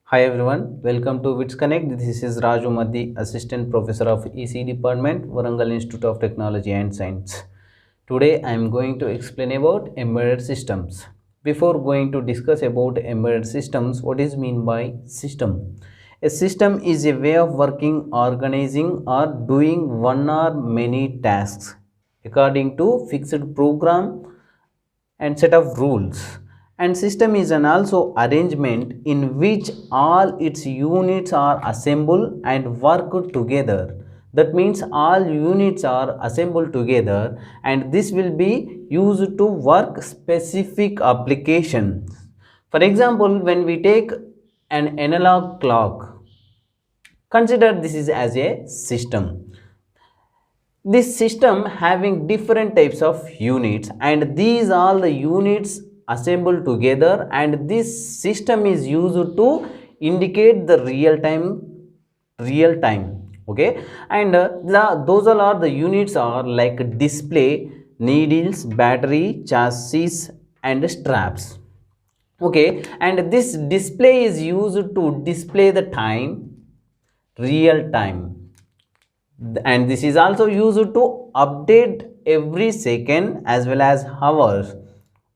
Hi everyone, welcome to WITS Connect. This is Raju Madhi, Assistant Professor of EC Department, Warangal Institute of Technology and Science. Today I am going to explain about embedded systems. Before going to discuss about embedded systems, what is mean by system? A system is a way of working, organizing or doing one or many tasks according to fixed program and set of rules, and system is an also arrangement in which all its units are assembled and work together. That means all units are assembled together and this will be used to work specific applications. For example, when we take an analog clock, consider this is as a system. This system having different types of units, and these all the units assembled together, and this system is used to indicate the real time. Okay, and those all are the units are like display, needles, battery, chassis and straps. Okay, and this display is used to display the time, real time, and this is also used to update every second as well as hours.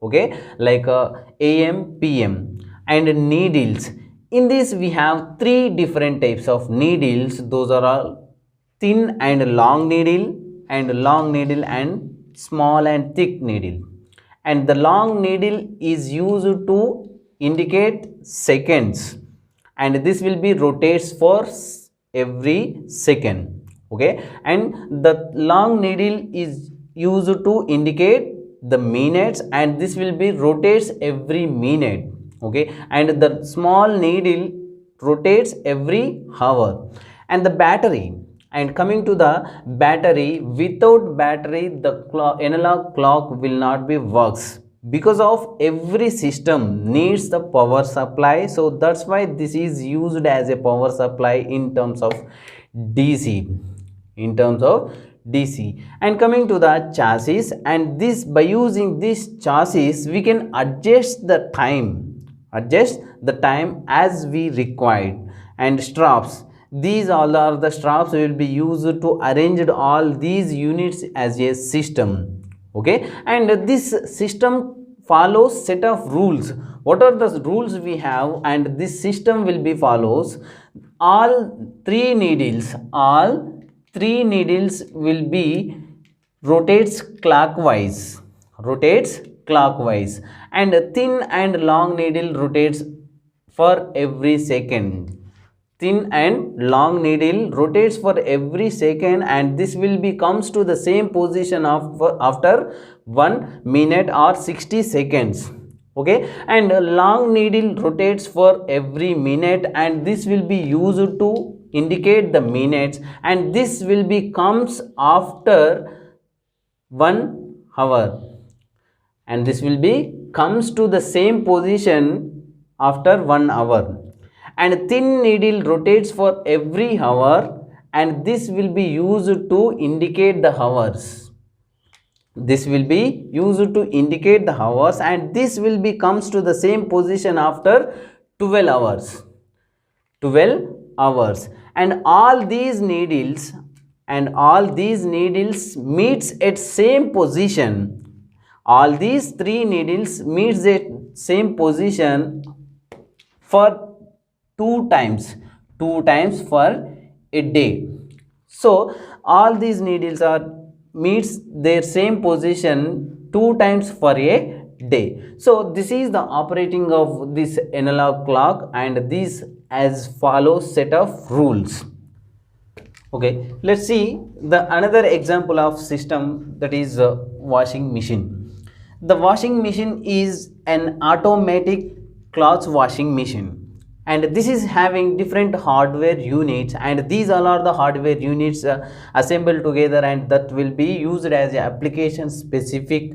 Okay, like am, pm. And needles, in this we have three different types of needles. Those are all thin and long needle, and long needle and small and thick needle. And the long needle is used to indicate seconds, and this will be rotates for every second. Okay, and the long needle is used to indicate the minutes, and this will be rotates every minute. Okay, and the small needle rotates every hour. And the battery, and coming to the battery, without battery the analog clock will not be works, because of every system needs the power supply. So that's why this is used as a power supply in terms of dc, in terms of dc. And coming to the chassis, and this by using this chassis we can adjust the time as we required. And straps, these all are the straps will be used to arrange all these units as a system. Okay, and this system follows set of rules. What are the rules we have? And this system will be follows all three needles will be rotates clockwise, and thin and long needle rotates for every second. Thin and long needle rotates for every second, and this will be comes to the same position of after 1 minute or 60 seconds. Okay, and a long needle rotates for every minute, and this will be used to indicate the minutes, and this will be comes after 1 hour, and this will be comes to the same position after 1 hour. And thin needle rotates for every hour, and this will be used to indicate the hours. This will be used to indicate the hours, and this will be comes to the same position after 12 hours. 12 hours. And all these needles meets at same position. All these three needles meets at same position for two times for a day. So all these needles are meets their same position two times for a day. So this is the operating of this analog clock, and this as follows set of rules. Okay, let's see the another example of system, that is washing machine. The washing machine is an automatic clothes washing machine, and this is having different hardware units, and these all are the hardware units assembled together, and that will be used as a application specific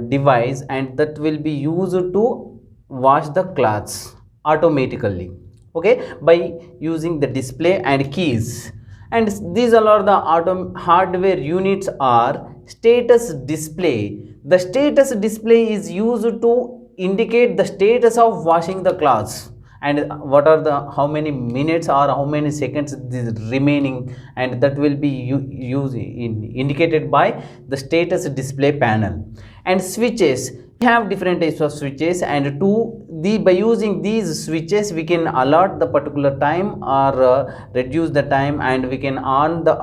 device, and that will be used to wash the clothes automatically. Okay, by using the display and keys. And these all are the hardware units are status display. The status display is used to indicate the status of washing the clothes, and what are the how many minutes or how many seconds is remaining, and that will be indicated by the status display panel. And switches, we have different types of switches, and by using these switches we can alert the particular time or reduce the time, and we can on the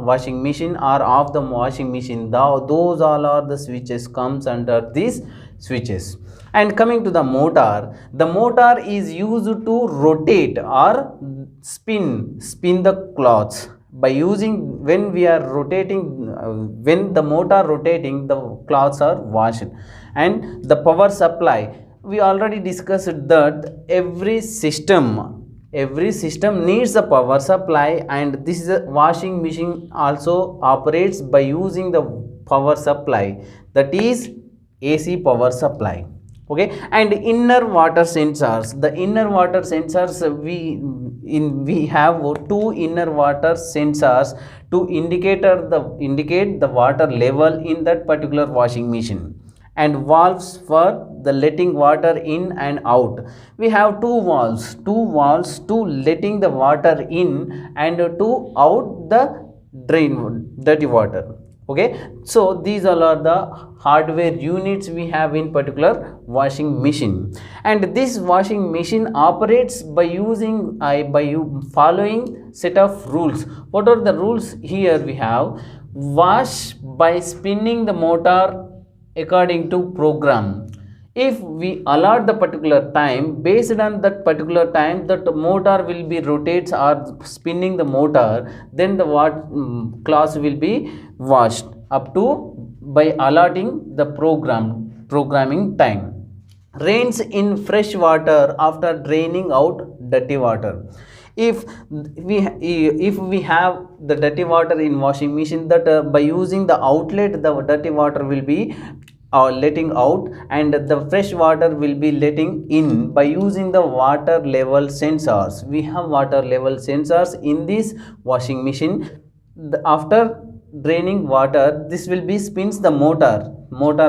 washing machine or off the washing machine. Those all are the switches comes under these switches. And coming to the motor is used to rotate or spin the cloths. By using, when we are rotating, when the motor rotating, the cloths are washed. And the power supply, we already discussed that every system needs a power supply, and this is a washing machine also operates by using the power supply, that is AC power supply. Okay. And inner water sensors, the inner water sensors, we have two inner water sensors to indicate the water level in that particular washing machine, and valves for the letting water in and out. We have two valves to letting the water in and to out the dirty water. Okay, so these all are the hardware units we have in particular washing machine. And this washing machine operates by using following set of rules. What are the rules? Here we have: wash by spinning the motor according to program. If we allot the particular time, based on that particular time that motor will be rotates or spinning the motor, then the cloth will be washed up to by allotting the programming time. Rinse in fresh water after draining out dirty water. If we have the dirty water in washing machine, that by using the outlet, the dirty water will be letting out, and the fresh water will be letting in by using the water level sensors. We have water level sensors in this washing machine. After draining water, this will be spins the motor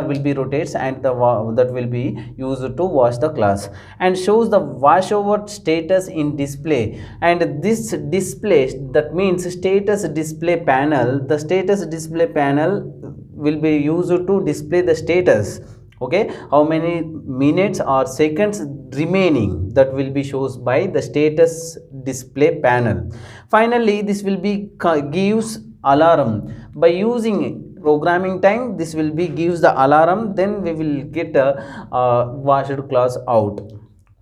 will be rotates, and that will be used to wash the cloths, and shows the washover status in display. And this display, that means status display panel, the status display panel will be used to display the status. Okay, how many minutes or seconds remaining, that will be shows by the status display panel. Finally, this will be gives alarm. By using programming time, this will be gives the alarm, then we will get a washed cloths out.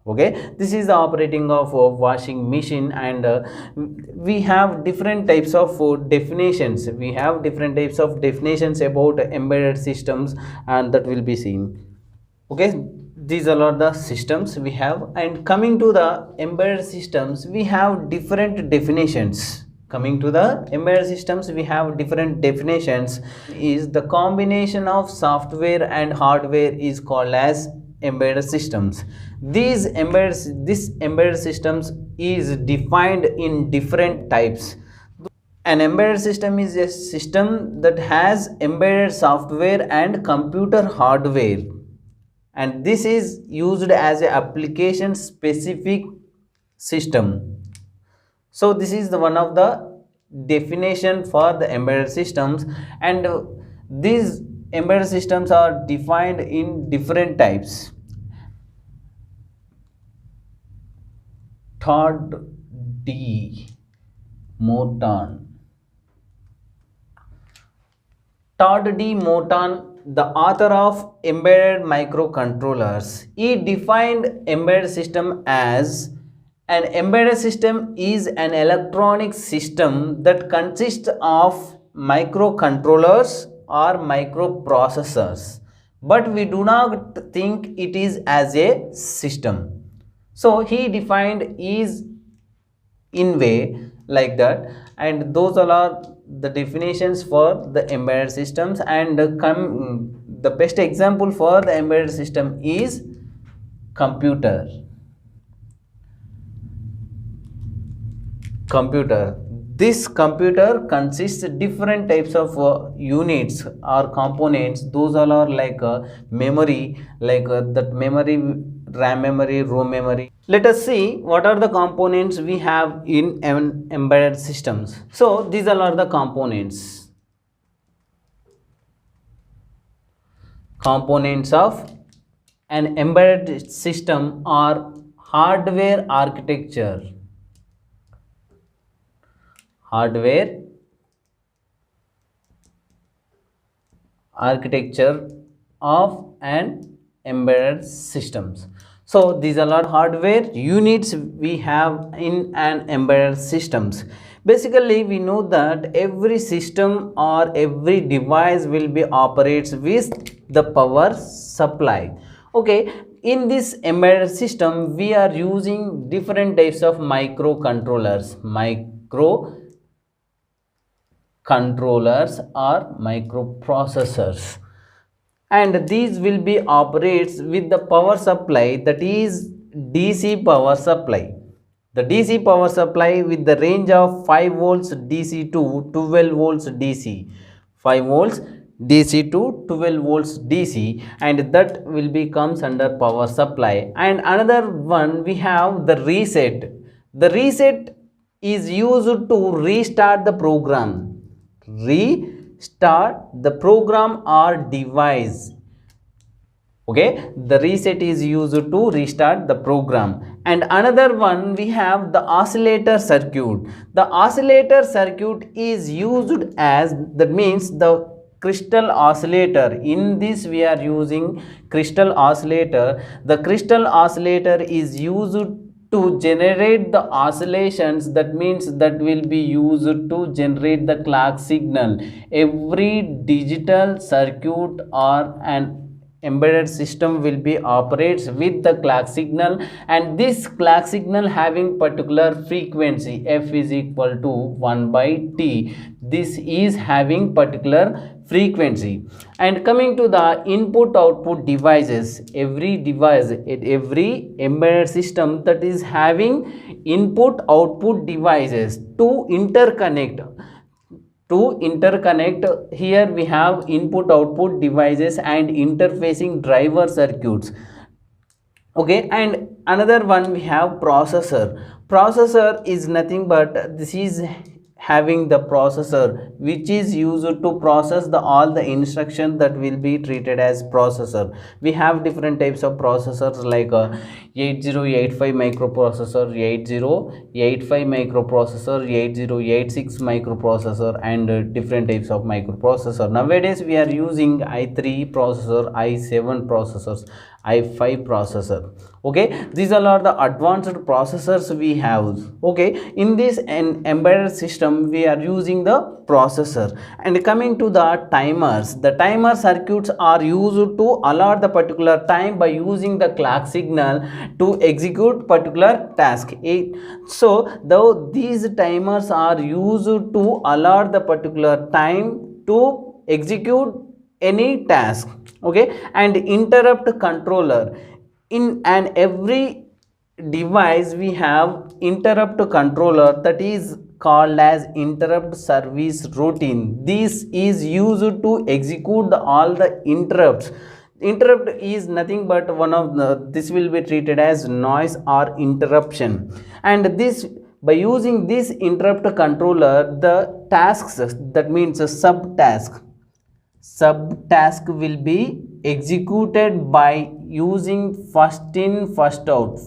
Okay, this is the operating of washing machine. And we have different types of definitions. We have different types of definitions about embedded systems, and that will be seen. Okay, these are the systems we have. And coming to the embedded systems, we have different definitions. Coming to the embedded systems, we have different definitions. Is the combination of software and hardware is called as embedded systems. This embedded systems is defined in different types. An embedded system is a system that has embedded software and computer hardware, and this is used as an application specific system. So this is the one of the definition for the embedded systems. And these embedded systems are defined in different types. Todd D. Morton. Todd D. Morton, the author of Embedded Microcontrollers, he defined embedded system as: an embedded system is an electronic system that consists of microcontrollers or microprocessors, but we do not think it is as a system. So he defined is in way like that, and those all are the definitions for the embedded systems. And the best example for the embedded system is computer. This computer consists different types of units or components. Those all are like memory, like that memory RAM memory, ROM memory. Let us see what are the components we have in embedded systems. So these all are the components. Components of an embedded system are hardware architecture. Hardware architecture of an embedded systems. So these are our hardware units we have in an embedded systems. Basically we know that every system or every device will be operates with the power supply. Okay, in this embedded system we are using different types of microcontrollers or microprocessors, and these will be operates with the power supply, that is DC power supply. The DC power supply with the range of 5 volts DC to 12 volts DC, 5 volts DC to 12 volts DC, and that will be comes under power supply. And another one we have the reset. The reset is used to restart the program, or device. Okay, the reset is used to restart the program. And another one we have the oscillator circuit. The oscillator circuit is used as, that means the crystal oscillator. In this we are using crystal oscillator. The crystal oscillator is used to generate the oscillations, that means that will be used to generate the clock signal. Every digital circuit or an embedded system will be operates with the clock signal, and this clock signal having particular frequency, f is equal to 1 by t. This is having particular frequency. And coming to the input output devices, every device, every embedded system that is having input output devices to interconnect. Here we have input output devices and interfacing driver circuits. Okay, and another one we have processor. Processor is nothing but this is having the processor which is used to process the all the instruction that will be treated as processor. We have different types of processors like 8085 microprocessor, 8085 microprocessor, 8086 microprocessor, and different types of microprocessor. Nowadays we are using i3 processor, i7 processors, i5 processor. Okay, these all are the advanced processors we have. Okay, in this embedded system we are using the processor. And coming to the timers, the timer circuits are used to allot the particular time by using the clock signal to execute particular task. So though these timers are used to allot the particular time to execute any task. Okay, and interrupt controller. In every device we have interrupt controller, that is called as interrupt service routine. This is used to execute all the interrupts. Interrupt is nothing but one of the, this will be treated as noise or interruption. And this, by using this interrupt controller, the tasks, that means a subtask will be executed by using first in first out.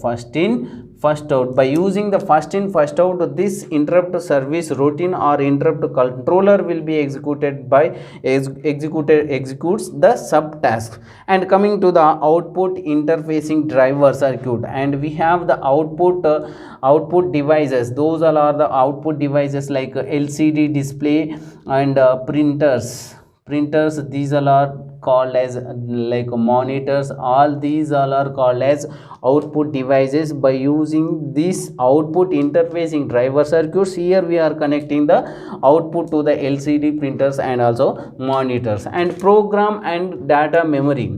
By using the first in first out, this interrupt service routine or interrupt controller will be executed by executes the subtask. And coming to the output interfacing driver circuit, and we have the output devices. Those are the output devices like LCD display and printers. These all are called as like monitors. All these all are called as output devices. By using this output interfacing driver circuits, here we are connecting the output to the LCD printers and also monitors. And program and data memory.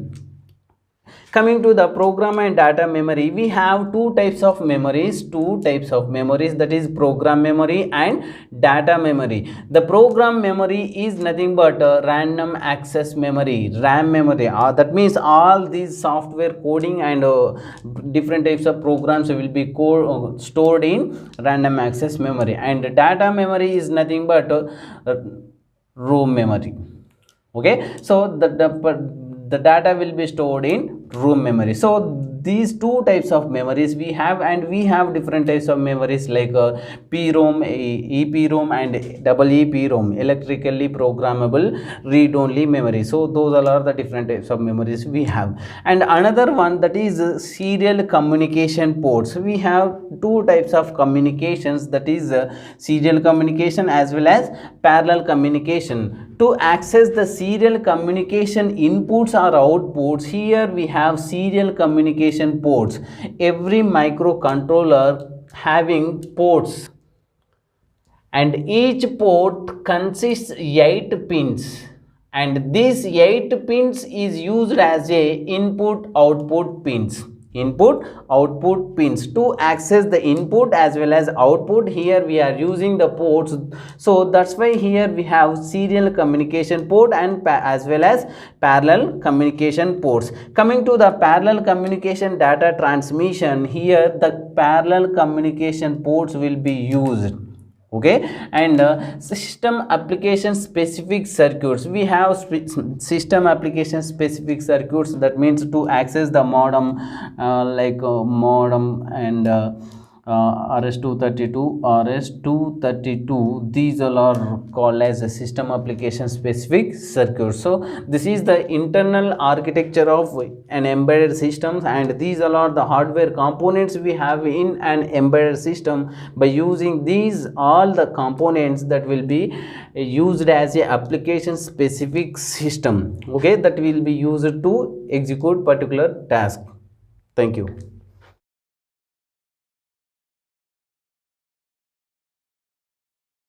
Coming to the program and data memory, we have two types of memories, that is program memory and data memory. The program memory is nothing but random access memory, RAM memory. That means all these software coding and different types of programs will be stored in random access memory. And data memory is nothing but ROM memory. Okay, so the data will be stored in room memory. So these two types of memories we have, and we have different types of memories like PROM, EPROM and double EPROM, electrically programmable read-only memory. So those all are the different types of memories we have. And another one, that is serial communication ports. We have two types of communications, that is serial communication as well as parallel communication. To access the serial communication inputs or outputs, here we have serial communication ports. Every microcontroller having ports, and each port consists 8 pins, and these 8 pins is used as a input output pins. To access the input as well as output, here we are using the ports. So that's why here we have serial communication port and as well as parallel communication ports. Coming to the parallel communication data transmission, here the parallel communication ports will be used. Okay, and system application specific circuits. We have system application specific circuits, that means to access the modem, modem and RS-232, these all are called as a system application specific circuit. So this is the internal architecture of an embedded system, and these all are the hardware components we have in an embedded system. By using these all the components, that will be used as a application specific system, okay, that will be used to execute particular task. Thank you.